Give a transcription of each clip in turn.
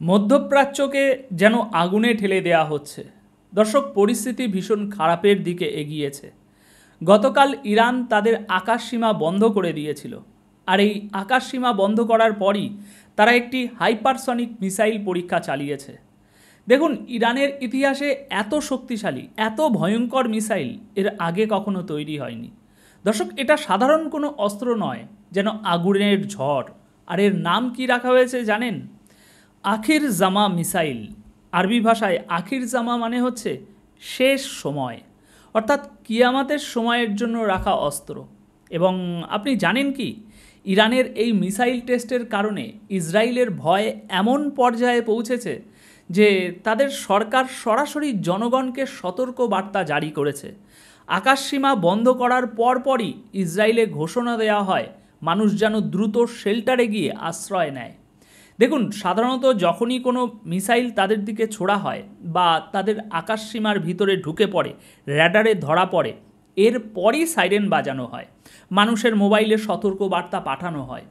মধ্যপ্রাচ্যকে যেন আগুনে ঠেলে দেয়া হচ্ছে। দর্শক, পরিস্থিতি ভীষণ খারাপের দিকে এগিয়েছে। গতকাল ইরান তাদের আকাশসীমা বন্ধ করে দিয়েছিল, আর এই আকাশসীমা বন্ধ করার পরই তারা একটি হাইপারসনিক মিসাইল পরীক্ষা চালিয়েছে। দেখুন, ইরানের ইতিহাসে এত শক্তিশালী, এত ভয়ঙ্কর মিসাইল এর আগে কখনো তৈরি হয়নি। দর্শক, এটা সাধারণ কোনো অস্ত্র নয়, যেন আগুনের ঝড়। আর এর নাম কি রাখা হয়েছে জানেন? আখির জামা মিসাইল। আরবি ভাষায় আখির জামা মানে হচ্ছে শেষ সময়, অর্থাৎ কিয়ামতের সময়ের জন্য রাখা অস্ত্র। এবং আপনি জানেন কি, ইরানের এই মিসাইল টেস্টের কারণে ইসরায়েলের ভয় এমন পর্যায়ে পৌঁছেছে যে তাদের সরকার সরাসরি জনগণকে সতর্ক বার্তা জারি করেছে। আকাশসীমা বন্ধ করার পরপরই ইসরায়েলে ঘোষণা দেওয়া হয় মানুষ যেন দ্রুত শেল্টারে গিয়ে আশ্রয় নেয়। দেখুন, সাধারণত যখনই কোনো মিসাইল তাদের দিকে ছোড়া হয় বা তাদের আকাশসীমার ভিতরে ঢুকে পড়ে, র্যাডারে ধরা পড়ে, এরপরই সাইরেন বাজানো হয়, মানুষের মোবাইলে সতর্ক বার্তা পাঠানো হয়।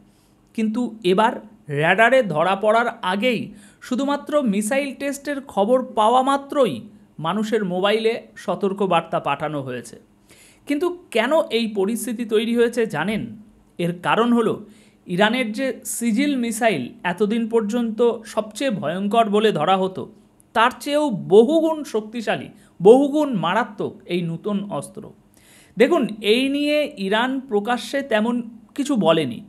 কিন্তু এবার র্যাডারে ধরা পড়ার আগেই, শুধুমাত্র মিসাইল টেস্টের খবর পাওয়া মাত্রই মানুষের মোবাইলে সতর্ক বার্তা পাঠানো হয়েছে। কিন্তু কেন এই পরিস্থিতি তৈরি হয়েছে জানেন? এর কারণ হলো ইরানের যে সিজিল মিসাইল এতদিন পর্যন্ত সবচেয়ে ভয়ঙ্কর বলে ধরা হতো, তার চেয়েও বহুগুণ শক্তিশালী, বহুগুণ মারাত্মক এই নতুন অস্ত্র। দেখুন, এই নিয়ে ইরান প্রকাশ্যে তেমন কিছু বলেনি,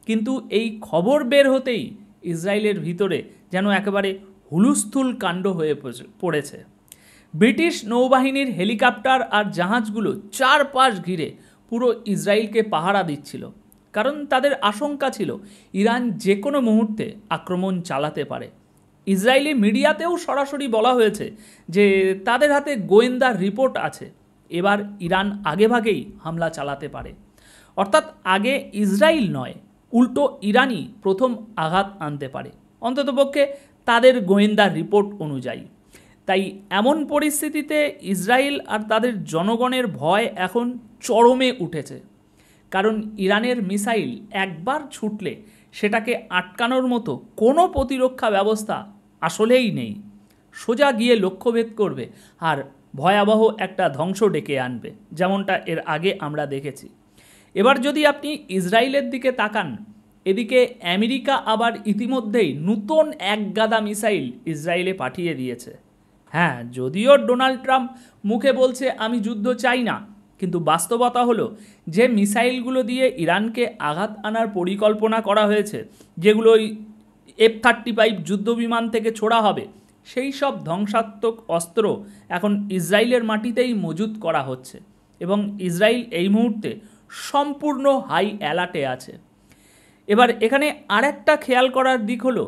কিন্তু এই খবর বের হতেই ইসরায়েলের ভিতরে যেন একেবারে হুলুস্থুল কাণ্ড হয়ে পড়েছে। ব্রিটিশ নৌবাহিনীর হেলিকপ্টার আর জাহাজগুলো চারপাশ ঘিরে পুরো ইসরায়েলকে পাহারা দিচ্ছিল, কারণ তাদের আশঙ্কা ছিল ইরান যে কোনো মুহূর্তে আক্রমণ চালাতে পারে। ইসরায়েলি মিডিয়াতেও সরাসরি বলা হয়েছে যে তাদের হাতে গোয়েন্দা রিপোর্ট আছে, এবার ইরান আগেভাগেই হামলা চালাতে পারে। অর্থাৎ আগে ইসরায়েল নয়, উল্টো ইরানই প্রথম আঘাত আনতে পারে, অন্ততপক্ষে তাদের গোয়েন্দা রিপোর্ট অনুযায়ী। তাই এমন পরিস্থিতিতে ইসরায়েল আর তাদের জনগণের ভয় এখন চরমে উঠেছে, কারণ ইরানের মিসাইল একবার ছুটলে সেটাকে আটকানোর মতো কোনো প্রতিরক্ষা ব্যবস্থা আসলেই নেই। সোজা গিয়ে লক্ষ্যভেদ করবে আর ভয়াবহ একটা ধ্বংস ডেকে আনবে, যেমনটা এর আগে আমরা দেখেছি। এবার যদি আপনি ইসরায়েলের দিকে তাকান, এদিকে আমেরিকা আবার ইতিমধ্যেই নতুন একগাদা মিসাইল ইসরায়েলে পাঠিয়ে দিয়েছে। হ্যাঁ, যদিও ডোনাল্ড ট্রাম্প মুখে বলছে আমি যুদ্ধ চাই না, কিন্তু বাস্তবতা হলো যে মিসাইলগুলো দিয়ে ইরানকে আঘাত আনার পরিকল্পনা করা হয়েছে, যেগুলো F-35 যুদ্ধবিমান থেকে ছোড়া হবে, সেই সব ধ্বংসাত্মক অস্ত্র এখন ইসরায়েলের মাটিতেই মজুত করা হচ্ছে। এবং ইসরায়েল এই মুহূর্তে সম্পূর্ণ হাই অ্যালার্টে আছে। এবার এখানে আরেকটা খেয়াল করার দিক হলো,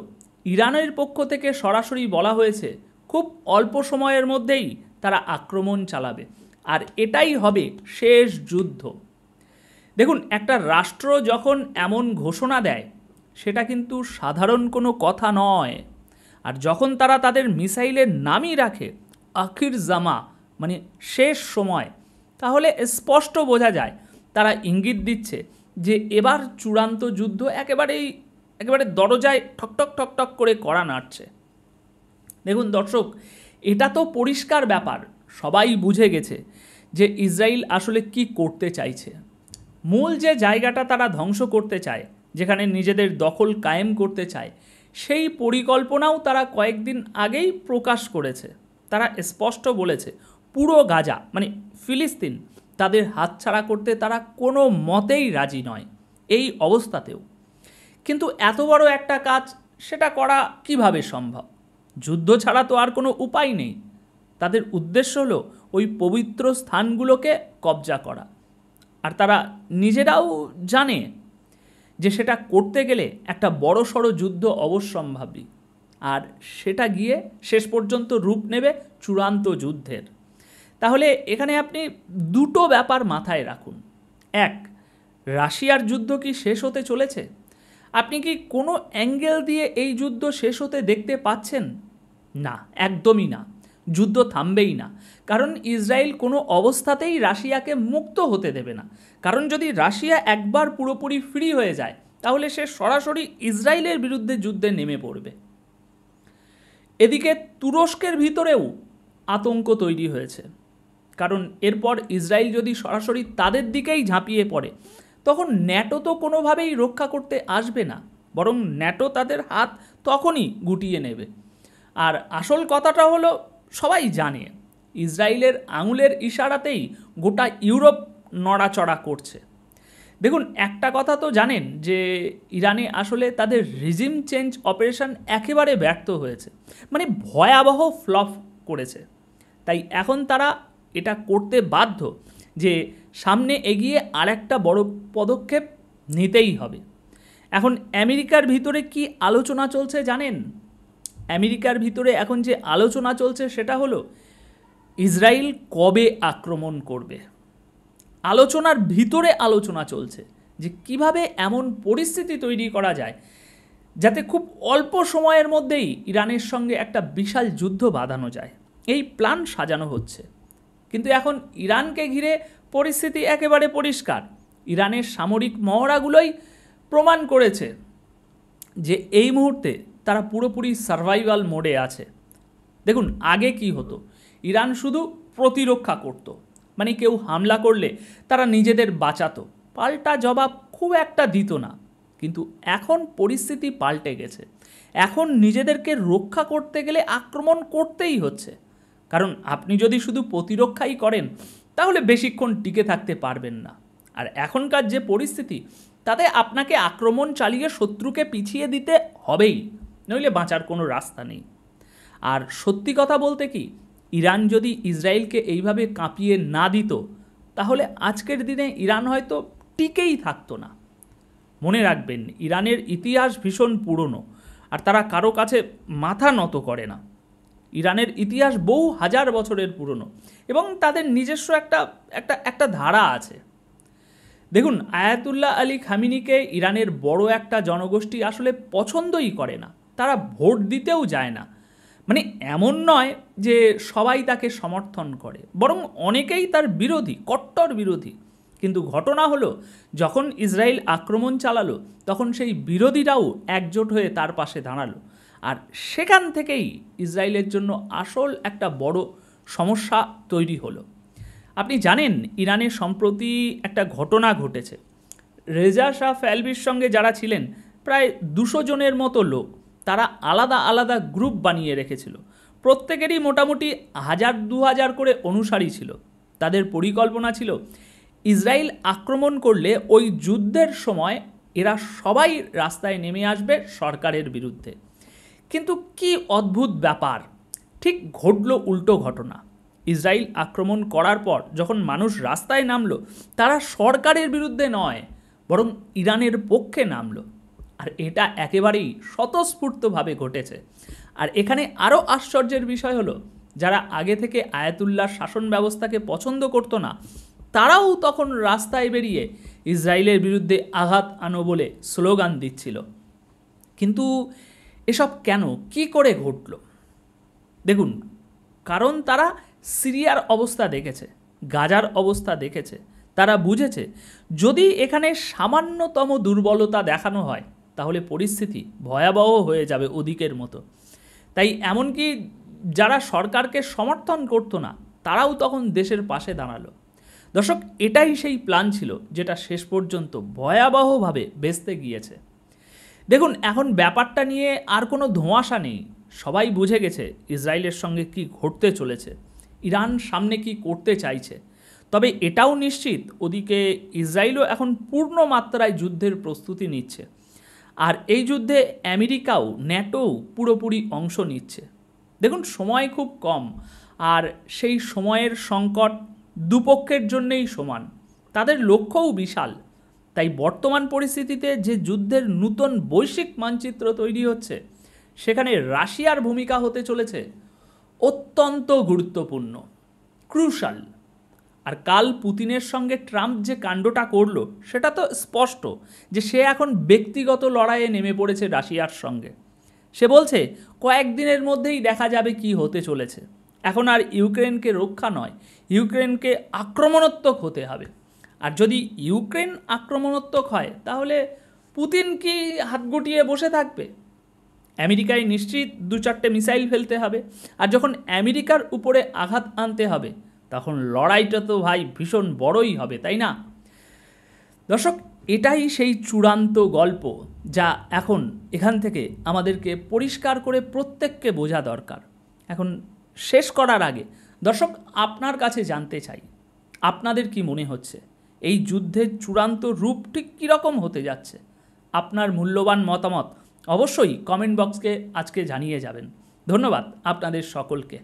ইরানের পক্ষ থেকে সরাসরি বলা হয়েছে খুব অল্প সময়ের মধ্যেই তারা আক্রমণ চালাবে, আর এটাই হবে শেষ যুদ্ধ। দেখুন, একটা রাষ্ট্র যখন এমন ঘোষণা দেয়, সেটা কিন্তু সাধারণ কোনো কথা নয়। আর যখন তারা তাদের মিসাইলের নামই রাখে আখির জামা, মানে শেষ সময়, তাহলে স্পষ্ট বোঝা যায় তারা ইঙ্গিত দিচ্ছে যে এবার চূড়ান্ত যুদ্ধ একেবারে দরজায় ঠকঠক ঠকঠক করে কড়া নাড়ছে। দেখুন দর্শক, এটা তো পরিষ্কার ব্যাপার, সবাই বুঝে গেছে যে ইসরায়েল আসলে কি করতে চাইছে। মূল যে জায়গাটা তারা ধ্বংস করতে চায়, যেখানে নিজেদের দখল কায়েম করতে চায়, সেই পরিকল্পনাও তারা কয়েকদিন আগেই প্রকাশ করেছে। তারা স্পষ্ট বলেছে পুরো গাজা, মানে ফিলিস্তিন, তাদের হাতছাড়া করতে তারা কোনো মতেই রাজি নয় এই অবস্থাতেও। কিন্তু এত বড় একটা কাজ, সেটা করা কিভাবে সম্ভব? যুদ্ধ ছাড়া তো আর কোনো উপায় নেই। তাদের উদ্দেশ্য হলো ওই পবিত্র স্থানগুলোকে কবজা করা, আর তারা নিজেরাও জানে যে সেটা করতে গেলে একটা বড়সড় যুদ্ধ অবশ্যম্ভাবী, আর সেটা গিয়ে শেষ পর্যন্ত রূপ নেবে চূড়ান্ত যুদ্ধের। তাহলে এখানে আপনি দুটো ব্যাপার মাথায় রাখুন। এক, রাশিয়ার যুদ্ধ কি শেষ হতে চলেছে? আপনি কি কোনো অ্যাঙ্গেল দিয়ে এই যুদ্ধ শেষ হতে দেখতে পাচ্ছেন? না, একদমই না। যুদ্ধ থামবেই না, কারণ ইসরায়েল কোনো অবস্থাতেই রাশিয়াকে মুক্ত হতে দেবে না। কারণ যদি রাশিয়া একবার পুরোপুরি ফ্রি হয়ে যায়, তাহলে সে সরাসরি ইসরায়েলের বিরুদ্ধে যুদ্ধে নেমে পড়বে। এদিকে তুরস্কের ভিতরেও আতঙ্ক তৈরি হয়েছে, কারণ এরপর ইসরায়েল যদি সরাসরি তাদের দিকেই ঝাঁপিয়ে পড়ে তখন ন্যাটো তো কোনোভাবেই রক্ষা করতে আসবে না, বরং ন্যাটো তাদের হাত তখনই গুটিয়ে নেবে। আর আসল কথাটা হলো, সবাই জানে ইসরায়েলের আঙুলের ইশারাতেই গোটা ইউরোপ নড়াচড়া করছে। দেখুন, একটা কথা তো জানেন যে ইরানে আসলে তাদের রিজিম চেঞ্জ অপারেশন একেবারে ব্যর্থ হয়েছে, মানে ভয়াবহ ফ্লপ করেছে। তাই এখন তারা এটা করতে বাধ্য যে সামনে এগিয়ে আরেকটা বড় পদক্ষেপ নিতেই হবে। এখন আমেরিকার ভিতরে কি আলোচনা চলছে জানেন? আমেরিকার ভিতরে এখন যে আলোচনা চলছে সেটা হলো ইসরায়েল কবে আক্রমণ করবে। আলোচনার ভিতরে আলোচনা চলছে যে কিভাবে এমন পরিস্থিতি তৈরি করা যায় যাতে খুব অল্প সময়ের মধ্যেই ইরানের সঙ্গে একটা বিশাল যুদ্ধ বাঁধানো যায়। এই প্ল্যান সাজানো হচ্ছে, কিন্তু এখন ইরানকে ঘিরে পরিস্থিতি একেবারে পরিষ্কার। ইরানের সামরিক মহড়াগুলোই প্রমাণ করেছে যে এই মুহূর্তে তারা পুরোপুরি সার্ভাইভাল মোডে আছে। দেখুন, আগে কি হতো, ইরান শুধু প্রতিরক্ষা করত, মানে কেউ হামলা করলে তারা নিজেদের বাঁচাতো, পাল্টা জবাব খুব একটা দিত না। কিন্তু এখন পরিস্থিতি পাল্টে গেছে, এখন নিজেদেরকে রক্ষা করতে গেলে আক্রমণ করতেই হচ্ছে। কারণ আপনি যদি শুধু প্রতিরক্ষাই করেন তাহলে বেশিক্ষণ টিকে থাকতে পারবেন না। আর এখনকার যে পরিস্থিতি তাতে আপনাকে আক্রমণ চালিয়ে শত্রুকে পিছিয়ে দিতে হবেই, নইলে বাঁচার কোনো রাস্তা নেই। আর সত্যি কথা বলতে কি, ইরান যদি ইসরায়েলকে এইভাবে কাঁপিয়ে না দিত তাহলে আজকের দিনে ইরান হয়তো টিকেই থাকতো না। মনে রাখবেন, ইরানের ইতিহাস ভীষণ পুরনো, আর তারা কারো কাছে মাথা নত করে না। ইরানের ইতিহাস বহু হাজার বছরের পুরনো এবং তাদের নিজস্ব একটা ধারা আছে। দেখুন, আয়াতুল্লাহ আলী খামিনিকে ইরানের বড় একটা জনগোষ্ঠী আসলে পছন্দই করে না, তারা ভোট দিতেও যায় না। মানে এমন নয় যে সবাই তাকে সমর্থন করে, বরং অনেকেই তার বিরোধী, কট্টর বিরোধী। কিন্তু ঘটনা হলো, যখন ইসরায়েল আক্রমণ চালালো তখন সেই বিরোধীরাও একজোট হয়ে তার পাশে দাঁড়ালো, আর সেখান থেকেই ইসরায়েলের জন্য আসল একটা বড় সমস্যা তৈরি হলো। আপনি জানেন, ইরানে সম্প্রতি একটা ঘটনা ঘটেছে। রেজা শাহ পাহলভির সঙ্গে যারা ছিলেন প্রায় 200 জনের মতো লোক, তারা আলাদা আলাদা গ্রুপ বানিয়ে রেখেছিল। প্রত্যেকেরই মোটামুটি 1000-2000 করে অনুসারী ছিল। তাদের পরিকল্পনা ছিল ইসরায়েল আক্রমণ করলে ওই যুদ্ধের সময় এরা সবাই রাস্তায় নেমে আসবে সরকারের বিরুদ্ধে। কিন্তু কি অদ্ভুত ব্যাপার, ঠিক ঘটল উল্টো ঘটনা। ইসরায়েল আক্রমণ করার পর যখন মানুষ রাস্তায় নামলো, তারা সরকারের বিরুদ্ধে নয় বরং ইরানের পক্ষে নামলো। আর এটা একেবারেই স্বতঃস্ফূর্তভাবে ঘটেছে। আর এখানে আরও আশ্চর্যের বিষয় হলো, যারা আগে থেকে আয়াতুল্লাহর শাসন ব্যবস্থাকে পছন্দ করতো না, তারাও তখন রাস্তায় বেরিয়ে ইসরায়েলের বিরুদ্ধে আঘাত আনো বলে স্লোগান দিচ্ছিল। কিন্তু এসব কেন, কি করে ঘটল? দেখুন, কারণ তারা সিরিয়ার অবস্থা দেখেছে, গাজার অবস্থা দেখেছে। তারা বুঝেছে যদি এখানে সামান্যতম দুর্বলতা দেখানো হয় তাহলে পরিস্থিতি ভয়াবহ হয়ে যাবে ওদিকের মতো। তাই এমনকি যারা সরকারকে সমর্থন করতো না তারাও তখন দেশের পাশে দাঁড়ালো। দর্শক, এটাই সেই প্ল্যান ছিল যেটা শেষ পর্যন্ত ভয়াবহভাবে বেঁচতে গিয়েছে। দেখুন, এখন ব্যাপারটা নিয়ে আর কোনো ধোঁয়াশা নেই। সবাই বুঝে গেছে ইসরায়েলের সঙ্গে কি ঘটতে চলেছে, ইরান সামনে কি করতে চাইছে। তবে এটাও নিশ্চিত, ওদিকে ইসরায়েলও এখন পূর্ণ মাত্রায় যুদ্ধের প্রস্তুতি নিচ্ছে। আর এই যুদ্ধে আমেরিকাও, ন্যাটোও পুরোপুরি অংশ নিচ্ছে। দেখুন, সময় খুব কম, আর সেই সময়ের সংকট দুপক্ষের জন্যেই সমান, তাদের লক্ষ্যও বিশাল। তাই বর্তমান পরিস্থিতিতে যে যুদ্ধের নতুন বৈশ্বিক মানচিত্র তৈরি হচ্ছে, সেখানে রাশিয়ার ভূমিকা হতে চলেছে অত্যন্ত গুরুত্বপূর্ণ, ক্রুশাল। আর কাল পুতিনের সঙ্গে ট্রাম্প যে কাণ্ডটা করলো সেটা তো স্পষ্ট যে সে এখন ব্যক্তিগত লড়াইয়ে নেমে পড়েছে রাশিয়ার সঙ্গে। সে বলছে কয়েকদিনের মধ্যেই দেখা যাবে কি হতে চলেছে। এখন আর ইউক্রেনকে রক্ষা নয়, ইউক্রেনকে আক্রমণাত্মক হতে হবে। আর যদি ইউক্রেন আক্রমণাত্মক হয় তাহলে পুতিন কি হাত গুটিয়ে বসে থাকবে? আমেরিকায় নিশ্চিত 2-4টে মিসাইল ফেলতে হবে। আর যখন আমেরিকার উপরে আঘাত আনতে হবে তখন লড়াইটা তো ভাই ভীষণ বড়ই হবে, তাই না? দর্শক, এটাই সেই চূড়ান্ত গল্প যা এখন এখান থেকে আমাদেরকে পরিষ্কার করে প্রত্যেককে বোঝা দরকার। এখন শেষ করার আগে দর্শক আপনার কাছে জানতে চাই, আপনাদের কি মনে হচ্ছে এই যুদ্ধের চূড়ান্ত রূপ ঠিক কীরকম হতে যাচ্ছে? আপনার মূল্যবান মতামত অবশ্যই কমেন্ট বক্সকে আজকে জানিয়ে যাবেন। ধন্যবাদ আপনাদের সকলকে।